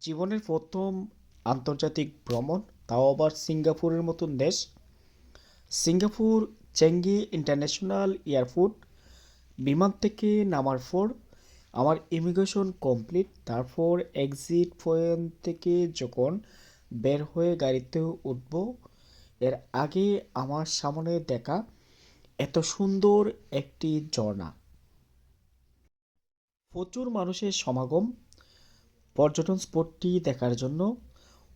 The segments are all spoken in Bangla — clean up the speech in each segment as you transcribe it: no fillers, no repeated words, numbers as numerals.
জীবনের প্রথম আন্তর্জাতিক ভ্রমণ, তাও আবার সিঙ্গাপুরের মতন দেশ। Singapore Changi international airport. বিমান থেকে নামার পর আমার ইমিগ্রেশন কমপ্লিট। তারপর এক্সিট পয়েন্ট থেকে যখন বের হয়ে গাড়িতে উঠব, এর আগে আমার সামনে দেখা এত সুন্দর একটি ঝর্ণা, প্রচুর মানুষের সমাগম পর্যটন স্পটটি দেখার জন্য।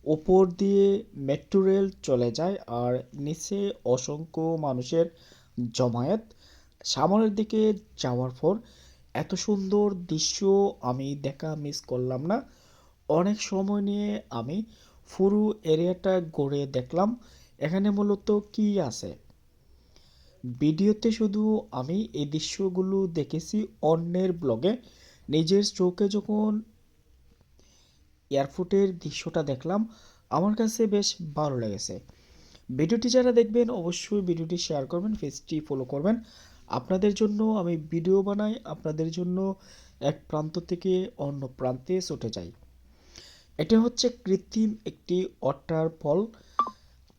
ওপর দিয়ে মেট্রো রেল চলে যায় আর নিচে অসংখ্য মানুষের জমায়েত। সামনের দিকে যাওয়ার পর এত সুন্দর দৃশ্য আমি দেখা মিস করলাম না। অনেক সময় নিয়ে আমি পুরো এরিয়াটা ঘুরে দেখলাম এখানে মূলত কি আছে। ভিডিওতে শুধু আমি এই দৃশ্যগুলো দেখেছি, অন্যের ব্লগে নিজের চোখে যখন এয়ারপোর্টের দৃশ্যটা দেখলাম আমার কাছে বেশ ভালো লেগেছে। ভিডিওটি যারা দেখবেন অবশ্যই ভিডিওটি শেয়ার করবেন, পেজটি ফলো করবেন। আপনাদের জন্য আমি ভিডিও বানাই, আপনাদের জন্য এক প্রান্ত থেকে অন্য প্রান্তে ছুটে যাই। এটা হচ্ছে কৃত্রিম একটি ওয়াটারফল।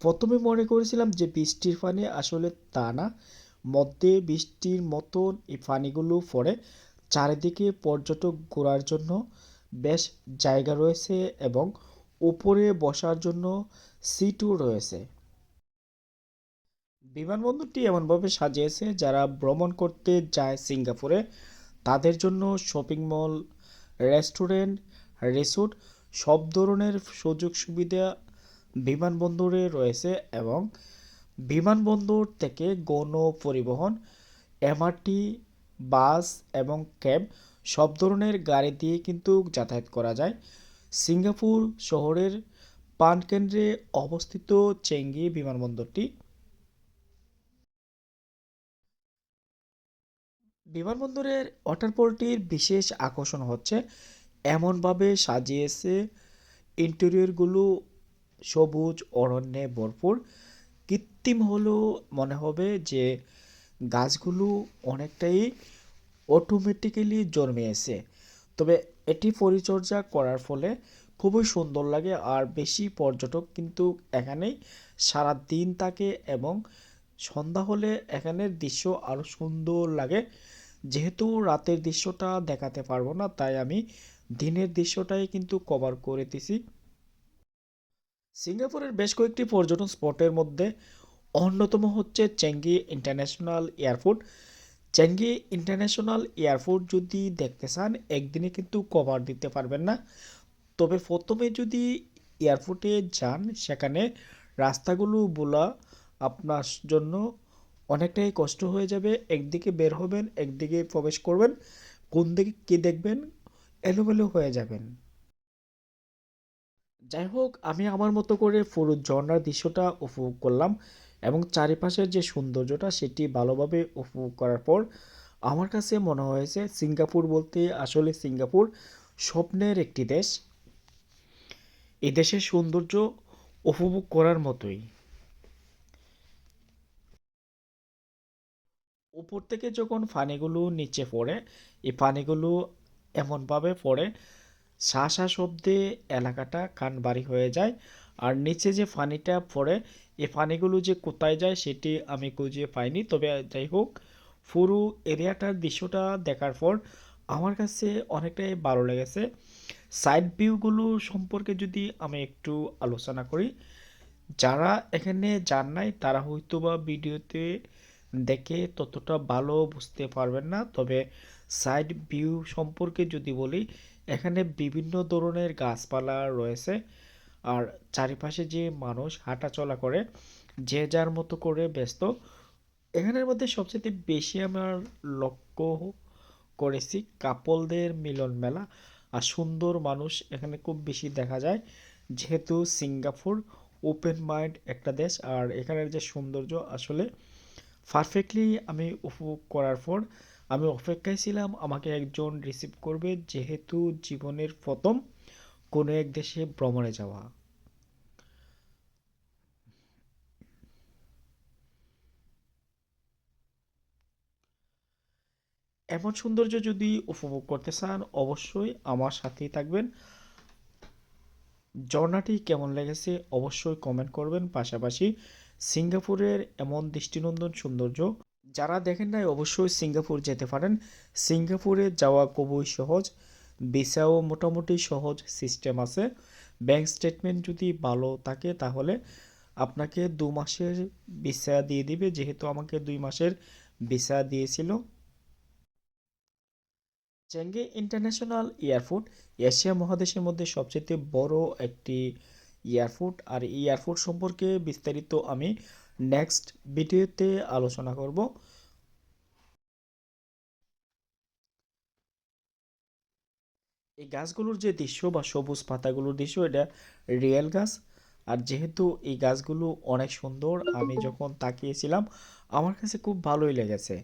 প্রথমে মনে করেছিলাম যে বৃষ্টির পানি, আসলে তা না। মধ্যে বৃষ্টির মতন এই পানিগুলো পড়ে। চারিদিকে পর্যটক ঘোরার জন্য বেশ জায়গা রয়েছে এবং উপরে বসার জন্য সিটও রয়েছে। বিমানবন্দরটি এমনভাবে সাজিয়েছে যারা ভ্রমণ করতে যায় সিঙ্গাপুরে তাদের জন্য শপিং মল, রেস্টুরেন্ট, রিসোর্ট সব ধরনের সুযোগ সুবিধা বিমানবন্দরে রয়েছে। এবং বিমানবন্দর থেকে গণ পরিবহন, এমআরটি, বাস এবং ক্যাব সব ধরনের গাড়ি দিয়ে কিন্তু যাতায়াত করা যায়। সিঙ্গাপুর শহরের প্রাণকেন্দ্রে অবস্থিত চেঙ্গি বিমানবন্দরটি। বিমানবন্দরের ওয়াটারপোলটির বিশেষ আকর্ষণ হচ্ছে এমনভাবে সাজিয়েছে, ইন্টেরিয়রগুলো সবুজ অরণ্যে ভরপুর। কৃত্রিম হলেও মনে হবে যে গাছগুলো অনেকটাই অটোমেটিক্যালি জন্মিয়েছে। তবে এটি পরিচর্যা করার ফলে খুবই সুন্দর লাগে আর বেশি পর্যটক কিন্তু এখানেই সারা দিন থাকে এবং সন্ধ্যা হলে এখানের দৃশ্য আরও সুন্দর লাগে। যেহেতু রাতের দৃশ্যটা দেখাতে পারবো না, তাই আমি দিনের দৃশ্যটাই কিন্তু কভার করে দিছি। সিঙ্গাপুরের বেশ কয়েকটি পর্যটন স্পটের মধ্যে অন্যতম হচ্ছে Changi international airport. Changi international airport যদি দেখতে চান একদিনে কিন্তু কভার দিতে পারবেন না। তবে প্রথমে যদি এয়ারপোর্টে যান সেখানে রাস্তাগুলো বলা আপনার জন্য অনেকটাই কষ্ট হয়ে যাবে। একদিকে বের হবেন, একদিকে প্রবেশ করবেন, কোন দিকে কী দেখবেন এলোমেলো হয়ে যাবেন। যাই হোক, আমি আমার মতো করে পুরো ঝর্ণার দৃশ্যটা উপভোগ করলাম এবং চারিপাশের যে সৌন্দর্যটা সেটি ভালোভাবে উপভোগ করার পর আমার কাছে মনে হয়েছে সিঙ্গাপুর বলতে আসলে সিঙ্গাপুর স্বপ্নের একটি দেশ। এই দেশের সৌন্দর্য উপভোগ করার মতোই। উপর থেকে যখন পানিগুলো নিচে পড়ে, এই পানিগুলো এমনভাবে পড়ে শা শা শব্দে এলাকাটা কানবাড়ি হয়ে যায়। আর নিচে যে পানিটা পড়ে এই পানিগুলো যে কোথায় যায় সেটি আমি খুঁজে পাইনি। তবে যাই হোক, পুরো এরিয়াটার দৃশ্যটা দেখার পর আমার কাছে অনেকটাই ভালো লেগেছে। সাইড ভিউগুলো সম্পর্কে যদি আমি একটু আলোচনা করি, যারা এখানে যান নাই তারা হয়তোবা ভিডিওতে দেখে ততটা ভালো বুঝতে পারবেন না। তবে সাইড ভিউ সম্পর্কে যদি বলি, এখানে বিভিন্ন ধরনের গাছপালা রয়েছে আর চারিপাশে যে মানুষ হাঁটাচলা করে যে যার মতো করে ব্যস্ত। এখানের মধ্যে সবচেয়ে বেশি আমার লক্ষ্য করেছি কাপলদের মিলন মেলা আর সুন্দর মানুষ এখানে খুব বেশি দেখা যায়। যেহেতু সিঙ্গাপুর ওপেন মাইন্ড একটা দেশ আর এখানের যে সৌন্দর্য আসলে পারফেক্টলি আমি উপভোগ করার পর আমি অপেক্ষায় ছিলাম আমাকে একজন রিসিভ করবে, যেহেতু জীবনের প্রথম কোনো এক দেশে ভ্রমণে যাওয়া। এমন সৌন্দর্য যদি উপভোগ করতে চান অবশ্যই আমার সাথেই থাকবেন। ঝর্ণাটি কেমন লেগেছে অবশ্যই কমেন্ট করবেন। পাশাপাশি সিঙ্গাপুরের এমন দৃষ্টিনন্দন সৌন্দর্য যারা দেখেন নাই অবশ্যই সিঙ্গাপুর যেতে পারেন। সিঙ্গাপুরে যাওয়া খুবই সহজ, ভিসাও মোটামুটি সহজ সিস্টেম আছে। ব্যাংক স্টেটমেন্ট যদি ভালো থাকে তাহলে আপনাকে 2 মাসের ভিসা দিয়ে দিবে, যেহেতু আমাকে 2 মাসের ভিসা দিয়েছিল। চেঙ্গি ইন্টারন্যাশনাল এয়ারপোর্ট এশিয়া মহাদেশের মধ্যে সবচেয়ে বড় একটি এয়ারপোর্ট। আর এই এয়ারপোর্ট সম্পর্কে বিস্তারিত আমি নেক্সট ভিডিওতে আলোচনা করব। এই গাছগুলোর যে দৃশ্য বা সবুজ পাতাগুলোর দৃশ্য, এটা রিয়েল গাছ। আর যেহেতু এই গাছগুলো অনেক সুন্দর, আমি যখন তাকিয়েছিলাম আমার কাছে খুব ভালোই লেগেছে।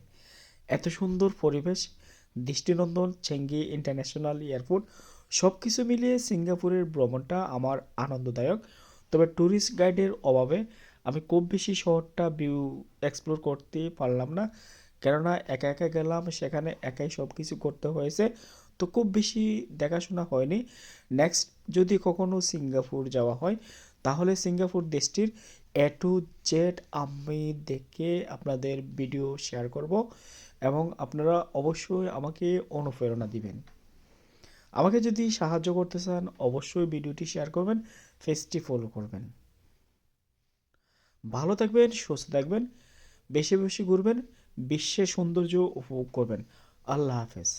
এত সুন্দর পরিবেশ, দৃষ্টিনন্দন চেঙ্গি ইন্টারন্যাশনাল এয়ারপোর্ট, সব কিছু মিলিয়ে সিঙ্গাপুরের ভ্রমণটা আমার আনন্দদায়ক। তবে ট্যুরিস্ট গাইডের অভাবে আমি খুব বেশি শহরটা এক্সপ্লোর করতে পারলাম না, কেননা একা একা গেলাম, সেখানে একাই সব কিছু করতে হয়েছে, তো খুব বেশি দেখাশোনা হয়নি। নেক্সট যদি কখনো সিঙ্গাপুর যাওয়া হয় তাহলে সিঙ্গাপুর দেশটির A to Z আমি দেখে আপনাদের ভিডিও শেয়ার করব, এবং আপনারা অবশ্যই আমাকে অনুপ্রেরণা দিবেন। আমাকে যদি সাহায্য করতে চান অবশ্যই ভিডিওটি শেয়ার করবেন, পেজটি ফলো করবেন। ভালো থাকবেন, সুস্থ থাকবেন, বেশি বেশি ঘুরবেন, বিশ্বের সৌন্দর্য উপভোগ করবেন। আল্লাহ হাফেজ।